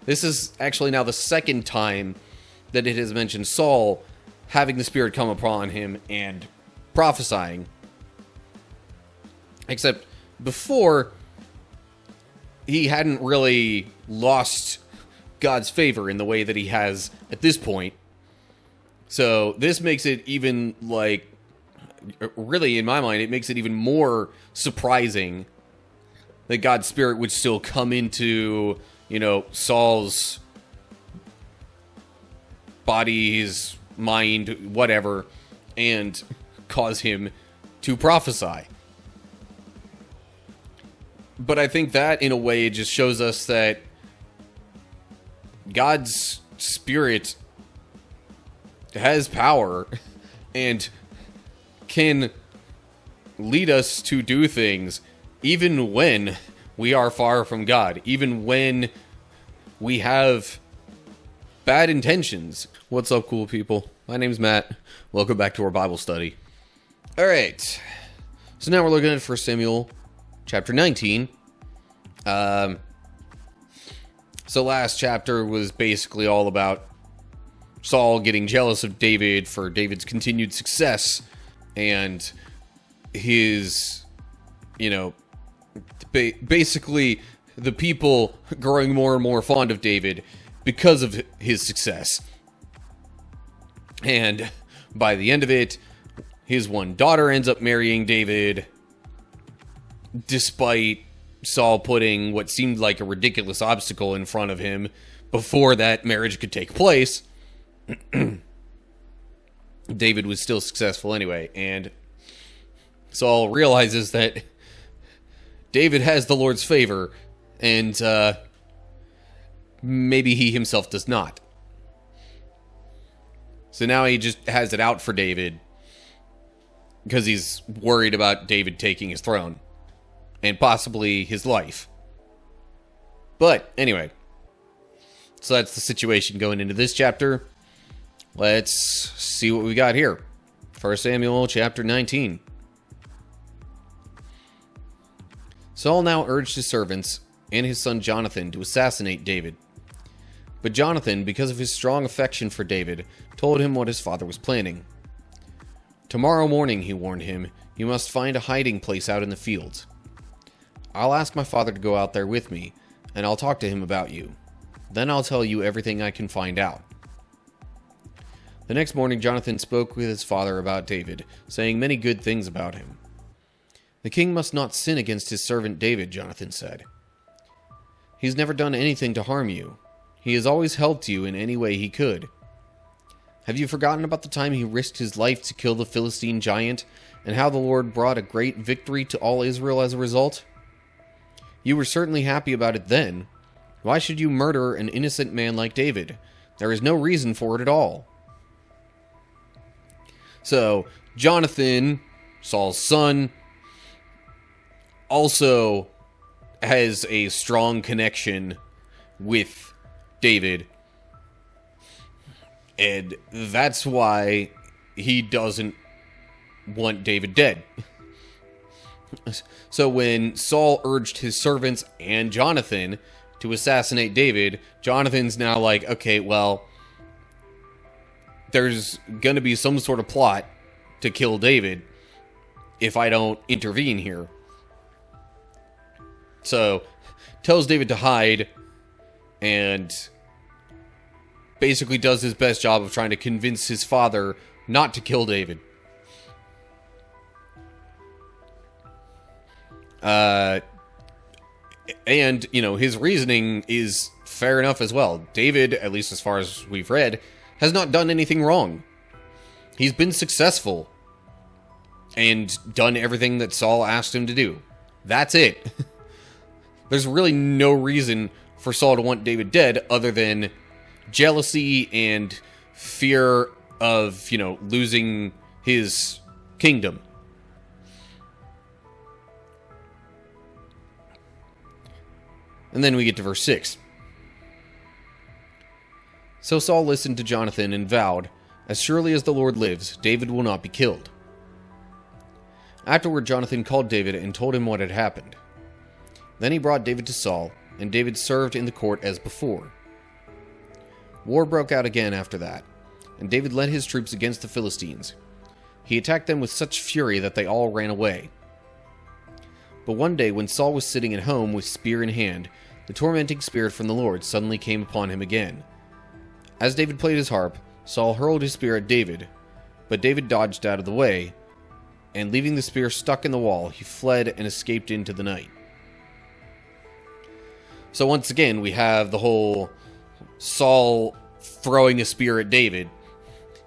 This is actually now the second time that it has mentioned Saul having the Spirit come upon him and prophesying. Except before, he hadn't really lost God's favor in the way that he has at this point. So this makes it even, like, really, in my mind, it makes it even more surprising that God's Spirit would still come into, Saul's body, his mind, whatever, and cause him to prophesy. But I think that, in a way, just shows us that God's Spirit has power and can lead us to do things even when we are far from God, even when we have bad intentions. What's up, cool people? My name's Matt. Welcome back to our Bible study. Alright, so now we're looking at 1 Samuel chapter 19. So last chapter was basically all about Saul getting jealous of David for David's continued success and his, basically the people growing more and more fond of David because of his success. And by the end of it, his one daughter ends up marrying David, despite Saul putting what seemed like a ridiculous obstacle in front of him before that marriage could take place. David was still successful anyway, and Saul realizes that David has the Lord's favor, and maybe he himself does not. So now he just has it out for David because he's worried about David taking his throne and possibly his life. But anyway, so that's the situation going into this chapter. Let's see what we got here. 1 Samuel chapter 19. Saul now urged his servants and his son Jonathan to assassinate David. But Jonathan, because of his strong affection for David, told him what his father was planning. Tomorrow morning, he warned him, you must find a hiding place out in the fields. I'll ask my father to go out there with me, and I'll talk to him about you. Then I'll tell you everything I can find out. The next morning, Jonathan spoke with his father about David, saying many good things about him. The king must not sin against his servant David, Jonathan said. He's never done anything to harm you. He has always helped you in any way he could. Have you forgotten about the time he risked his life to kill the Philistine giant, and how the Lord brought a great victory to all Israel as a result? You were certainly happy about it then. Why should you murder an innocent man like David? There is no reason for it at all. So, Jonathan, Saul's son, also has a strong connection with David. And that's why he doesn't want David dead. So when Saul urged his servants and Jonathan to assassinate David, Jonathan's now like, okay, well, there's going to be some sort of plot to kill David if I don't intervene here. So, tells David to hide, and basically does his best job of trying to convince his father not to kill David. And, his reasoning is fair enough as well. David, at least as far as we've read, has not done anything wrong. He's been successful and done everything that Saul asked him to do. That's it. There's really no reason for Saul to want David dead other than jealousy and fear of, losing his kingdom. And then we get to verse 6. So Saul listened to Jonathan and vowed, as surely as the Lord lives, David will not be killed. Afterward, Jonathan called David and told him what had happened. Then he brought David to Saul, and David served in the court as before. War broke out again after that, and David led his troops against the Philistines. He attacked them with such fury that they all ran away. But one day, when Saul was sitting at home with spear in hand, the tormenting spirit from the Lord suddenly came upon him again. As David played his harp, Saul hurled his spear at David, but David dodged out of the way, and leaving the spear stuck in the wall, he fled and escaped into the night. So once again, we have the whole Saul throwing a spear at David.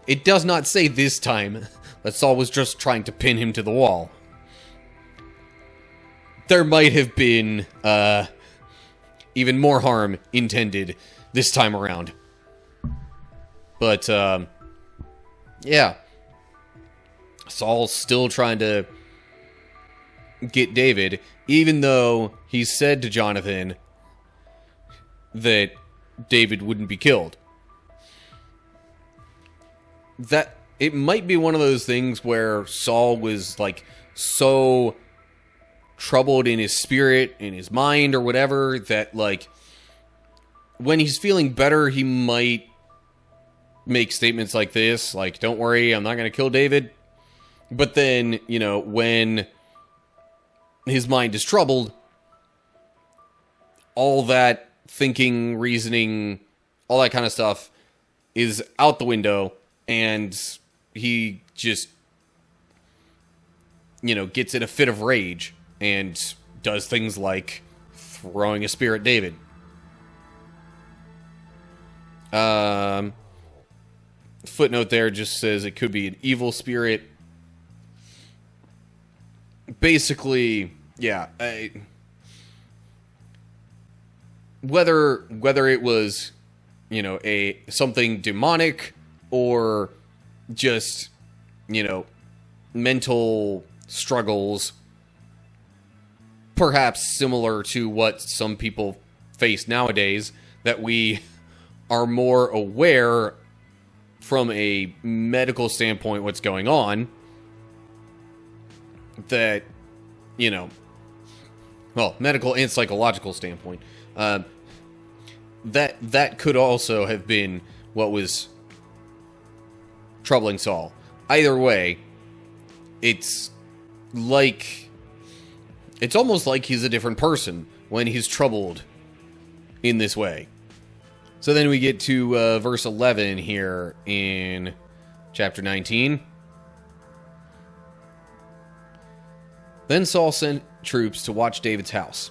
It does not say this time that Saul was just trying to pin him to the wall. There might have been even more harm intended this time around. But, yeah. Saul's still trying to get David, even though he said to Jonathan that David wouldn't be killed. That it might be one of those things where Saul was, like, so troubled in his spirit, in his mind, or whatever, that, like, when he's feeling better, he might make statements like this, like, don't worry, I'm not going to kill David. But then, you know, when his mind is troubled, all that thinking, reasoning, all that kind of stuff is out the window, and he just, you know, gets in a fit of rage and does things like throwing a spear at David. Footnote there just says it could be an evil spirit. Basically, yeah. Whether it was, you know, something demonic or just, you know, mental struggles, perhaps similar to what some people face nowadays, that we are more aware from a medical standpoint what's going on, that, you know, well, medical and psychological standpoint, that could also have been what was troubling Saul. Either way, it's almost like he's a different person when he's troubled in this way. So then we get to verse 11 here in chapter 19. Then Saul sent troops to watch David's house.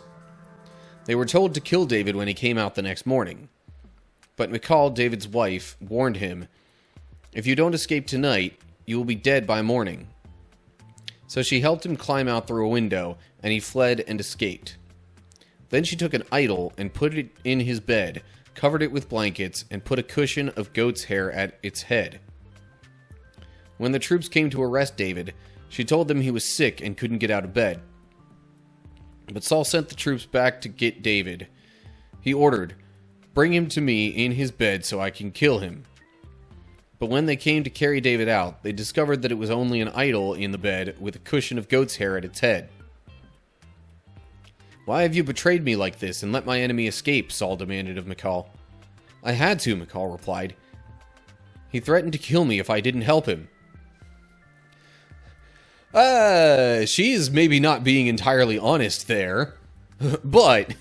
They were told to kill David when he came out the next morning. But Michal, David's wife, warned him, "If you don't escape tonight, you will be dead by morning." So she helped him climb out through a window, and he fled and escaped. Then she took an idol and put it in his bed, covered it with blankets, and put a cushion of goat's hair at its head. When the troops came to arrest David, she told them he was sick and couldn't get out of bed. But Saul sent the troops back to get David. He ordered, "Bring him to me in his bed so I can kill him." But when they came to carry David out, they discovered that it was only an idol in the bed with a cushion of goat's hair at its head. "Why have you betrayed me like this and let my enemy escape?" Saul demanded of Michal. "I had to," Michal replied. "He threatened to kill me if I didn't help him." She's maybe not being entirely honest there, but,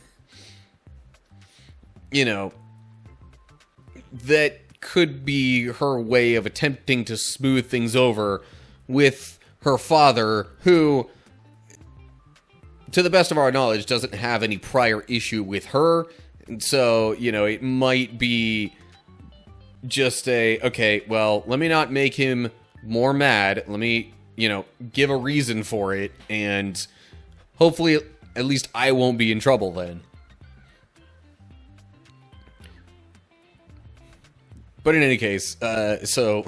you know, that could be her way of attempting to smooth things over with her father, who, to the best of our knowledge, doesn't have any prior issue with her. And so, you know, it might be just okay, well, let me not make him more mad. Let me, you know, give a reason for it, and hopefully at least I won't be in trouble then. But in any case, so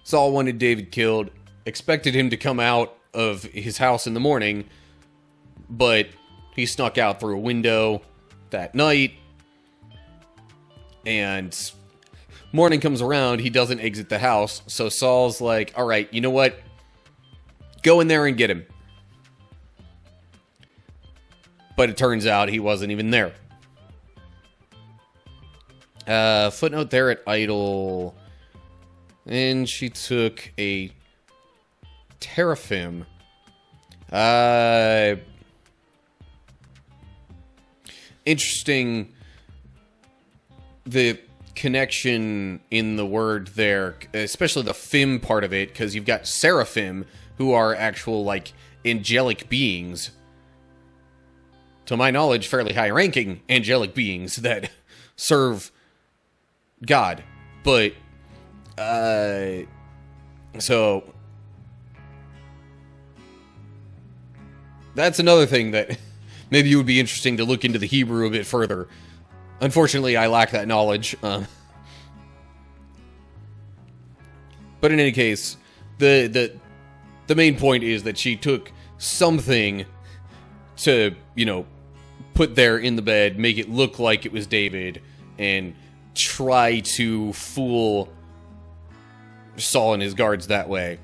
Saul wanted David killed, expected him to come out of his house in the morning, but he snuck out through a window that night, and morning comes around, he doesn't exit the house, so Saul's like, all right, you know what? Go in there and get him. But it turns out he wasn't even there. Footnote there at idle. And she took a teraphim. Interesting, the connection in the word there, especially the fim part of it, because you've got seraphim, who are actual, like, angelic beings. To my knowledge, fairly high-ranking angelic beings that serve God. But, so that's another thing that maybe it would be interesting to look into the Hebrew a bit further. Unfortunately, I lack that knowledge. But in any case, the main point is that she took something to, you know, put there in the bed, make it look like it was David, and try to fool Saul and his guards that way.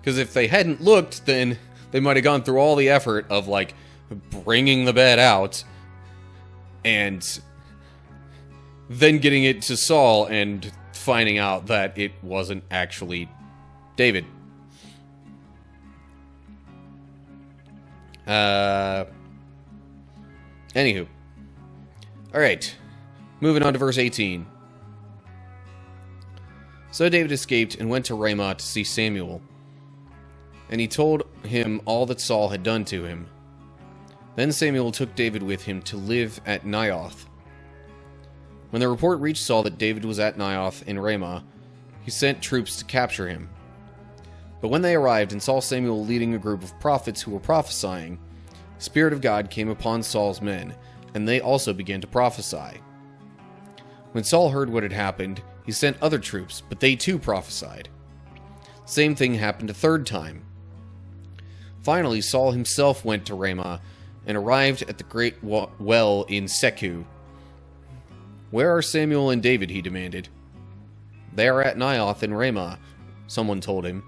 Because if they hadn't looked, then they might have gone through all the effort of, like, bringing the bed out and then getting it to Saul and finding out that it wasn't actually David. Anywho. Alright. Moving on to verse 18. So David escaped and went to Ramah to see Samuel. And he told him all that Saul had done to him. Then Samuel took David with him to live at Naioth. When the report reached Saul that David was at Naioth in Ramah, he sent troops to capture him. But when they arrived and saw Samuel leading a group of prophets who were prophesying, the Spirit of God came upon Saul's men, and they also began to prophesy. When Saul heard what had happened, he sent other troops, but they too prophesied. The same thing happened a third time. Finally, Saul himself went to Ramah and arrived at the great well in Seku. "Where are Samuel and David?" he demanded. "They are at Naioth in Ramah," someone told him.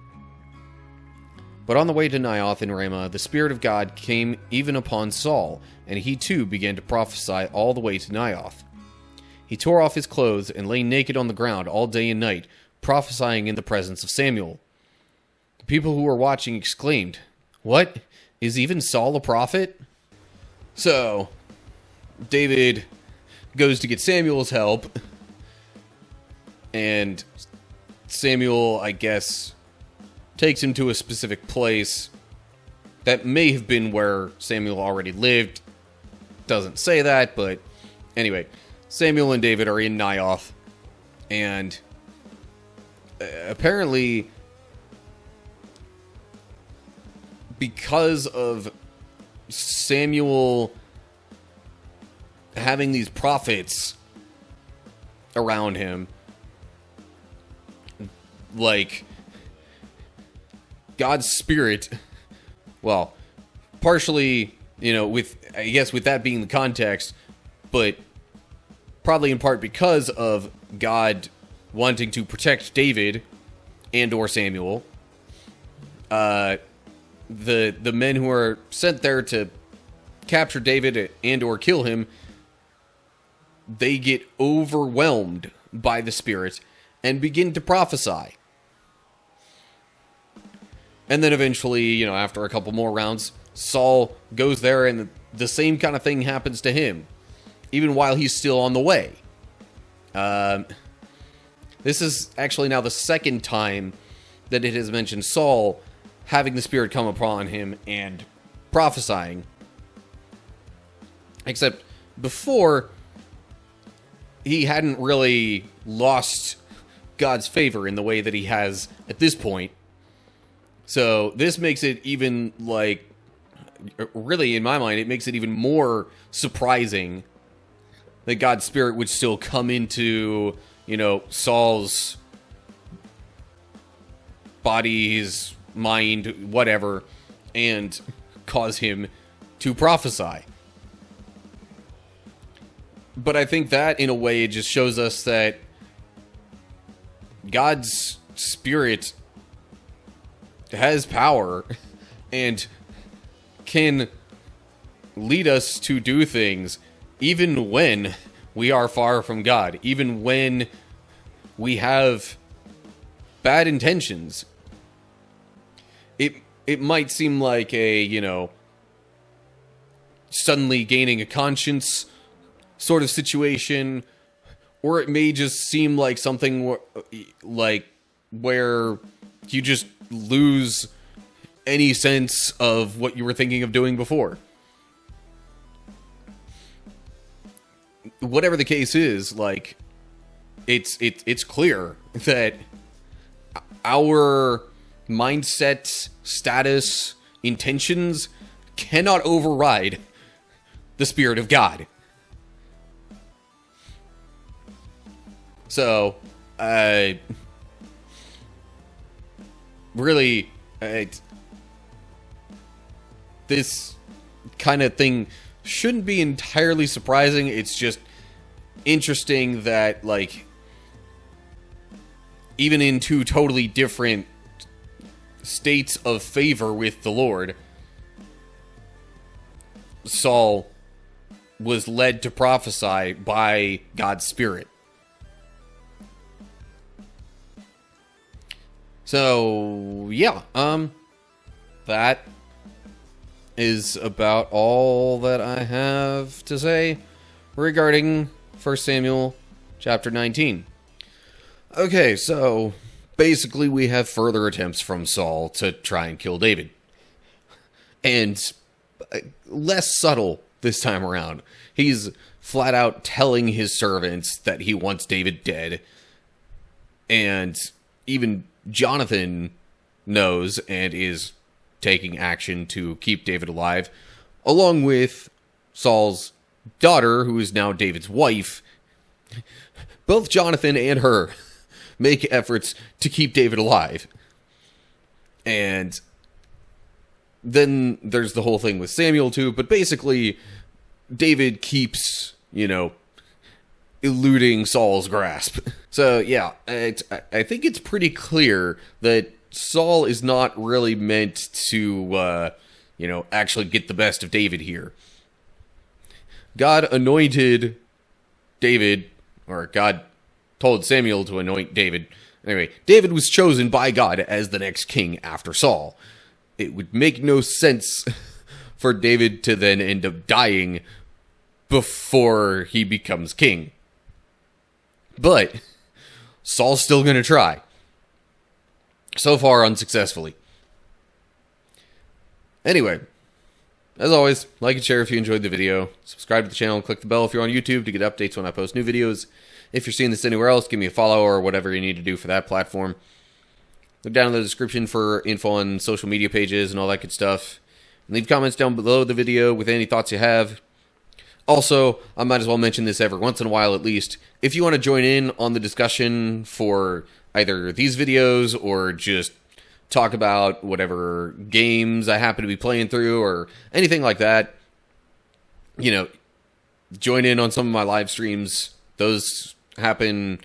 But on the way to Naioth in Ramah, the Spirit of God came even upon Saul, and he too began to prophesy all the way to Naioth. He tore off his clothes and lay naked on the ground all day and night, prophesying in the presence of Samuel. The people who were watching exclaimed, "What? Is even Saul a prophet?" So, David goes to get Samuel's help, and Samuel, I guess, takes him to a specific place that may have been where Samuel already lived. Doesn't say that, but anyway, Samuel and David are in Naioth, and apparently, because of Samuel having these prophets around him, like, God's Spirit, well, partially, you know, with, I guess with that being the context, but probably in part because of God wanting to protect David and or Samuel, the men who are sent there to capture David and or kill him, they get overwhelmed by the Spirit and begin to prophesy. And then eventually, you know, after a couple more rounds, Saul goes there and the same kind of thing happens to him, even while he's still on the way. This is actually now the second time that it has mentioned Saul having the Spirit come upon him and prophesying. Except before, he hadn't really lost God's favor in the way that he has at this point. So this makes it even, like, really, in my mind, it makes it even more surprising that God's Spirit would still come into, you know, Saul's body, his mind, whatever, and cause him to prophesy. But I think that, in a way, it just shows us that God's Spirit has power and can lead us to do things even when we are far from God. Even when we have bad intentions, it might seem like a, suddenly gaining a conscience sort of situation, or it may just seem like something where you just lose any sense of what you were thinking of doing before. Whatever the case is, it's clear that our mindset, status, intentions cannot override the Spirit of God. So, really, this kind of thing shouldn't be entirely surprising. It's just interesting that, even in two totally different states of favor with the Lord, Saul was led to prophesy by God's Spirit. So, yeah, that is about all that I have to say regarding 1 Samuel chapter 19. Okay, so basically we have further attempts from Saul to try and kill David. And less subtle this time around. He's flat out telling his servants that he wants David dead. And even Jonathan knows and is taking action to keep David alive, along with Saul's daughter, who is now David's wife. Both Jonathan and her make efforts to keep David alive. And then there's the whole thing with Samuel too, but basically David keeps, eluding Saul's grasp. So yeah, I think it's pretty clear that Saul is not really meant to, actually get the best of David here. God anointed David, or God told Samuel to anoint David. Anyway, David was chosen by God as the next king after Saul. It would make no sense for David to then end up dying before he becomes king. But Saul's still going to try. So far, unsuccessfully. Anyway, as always, like and share if you enjoyed the video. Subscribe to the channel and click the bell if you're on YouTube to get updates when I post new videos. If you're seeing this anywhere else, give me a follow or whatever you need to do for that platform. Look down in the description for info on social media pages and all that good stuff. And leave comments down below the video with any thoughts you have. Also, I might as well mention this every once in a while at least. If you want to join in on the discussion for either these videos or just talk about whatever games I happen to be playing through or anything like that, join in on some of my live streams. Those happen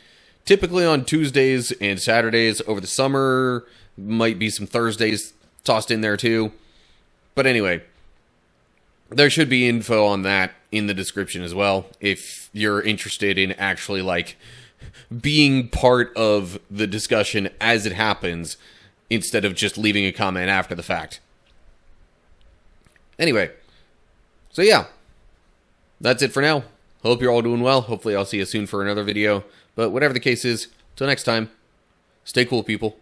typically on Tuesdays and Saturdays. Over the summer, might be some Thursdays tossed in there too. But anyway, there should be info on that in the description as well, if you're interested in actually, being part of the discussion as it happens, instead of just leaving a comment after the fact. Anyway, so yeah, that's it for now. Hope you're all doing well. Hopefully I'll see you soon for another video. But whatever the case is, till next time, stay cool, people.